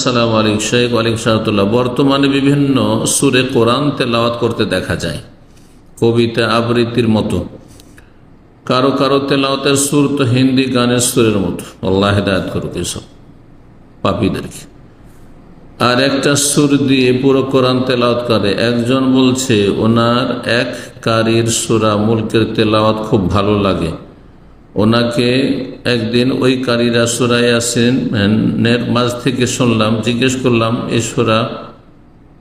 আসসালামু আলাইকুম শেখ ওয়ালাইকুম সালাতুল্লাহ। বর্তমানে বিভিন্ন সুরে কোরআন তেলাওয়াত করতে দেখা যায়, কবিতা আবৃত্তির মতো। কারো কারো তেলাওয়াতের সুর তো হিন্দি গানের সুরের মতো। আল্লাহ হেদায়েত করুক এসব পাপীদেরকে। আর একটা সুর দিয়ে পুরো কোরআন তেলাওয়াত করে। একজন বলছে ওনার এক কারির সূরা মুলকের তেলাওয়াত খুব ভালো লাগে। ওনাকে একদিন ওই কারীরা সূরা ইয়াসিনের মাঝ থেকে শুনলাম, জিজ্ঞেস করলাম এই সূরা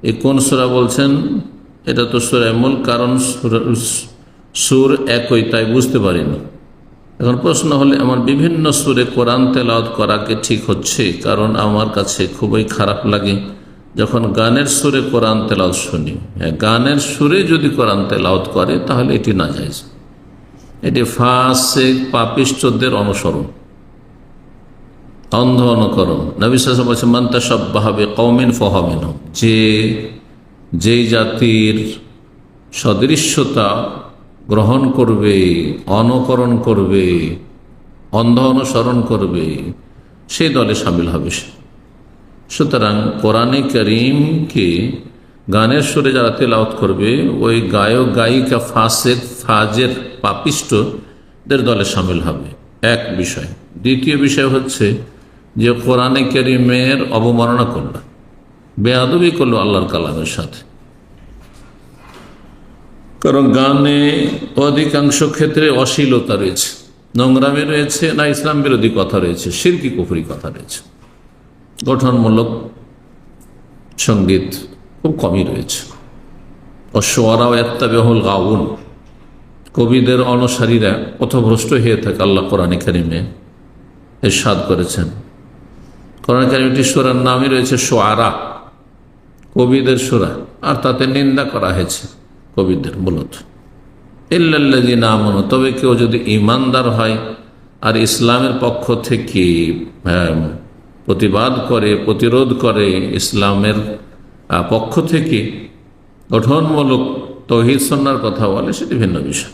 এই কোন সূরা বলছেন? এটা তো সূরা মুলক, কারণ সুর একই, তাই বুঝতে পারিনি। এখন প্রশ্ন হলে আমার বিভিন্ন সুরে কোরআন তেলাওয়াত করাকে ঠিক হচ্ছে, কারণ আমার কাছে খুবই খারাপ লাগে যখন গানের সুরে কোরআন তেলাওয়াত শুনি। গানের সুরে যদি কোরআন তেলাওয়াত করে তাহলে এটি নাজায়েজ। এটি ফাসিক পাপিষ্ঠদের অনুসরণ, অন্ধ অনুকরণ। নবী সাল্লাল্লাহু আলাইহি ওয়াসাল্লাম বলেছেন, মান তাশাব্বাহা বিকওমিন ফাহুয়া মিনহুম। যেই জাতির সদৃশ্যতা গ্রহণ করবে, অনুকরণ করবে, অন্ধ অনুসরণ করবে, সেই দলে শামিল হবে সে। সুতরাং কোরআনে কারীমকে গানের সুরে যারা তেলাওয়াত করবে, ওই গায়ক গায়িকা ফাসিক ফাজের পাপিষ্ঠদের দলে শামিল হবে, এক বিষয়। দ্বিতীয় বিষয় হচ্ছে যে কোরআনে কারীমের অবমাননা করল, বেয়াদবি করলো আল্লাহর কালামের সাথে। কারণ গানে অধিকাংশ ক্ষেত্রে অশ্লীলতা রয়েছে, নোংরামি রয়েছে, না ইসলাম বিরোধী কথা রয়েছে, শিরকি কুফরি কথা রয়েছে। গঠনমূলক সঙ্গীত খুব কমই রয়েছে। অশ্বরাও ইয়াত্তাবিউল গাউন, কবিদের অনুসারীরা পথভ্রষ্ট হয়ে থাকে। আল্লাহ কোরআনে কারীমে ইরশাদ করেছেন, কোরআনে কারীমটি সূরার নামই রয়েছে শুআরা, কবিদের সূরা, আর তাতে নিন্দা করা হয়েছে কবিদের মূলত। ইল্লাল্লাযীনা আমানু, তবে কেউ যদি ঈমানদার হয় আর ইসলামের পক্ষ থেকে প্রতিবাদ করে, প্রতিরোধ করে, ইসলামের পক্ষ থেকে গঠনমূলক তাওহীদ সুন্নাহর কথা বলে, সেটি ভিন্ন বিষয়।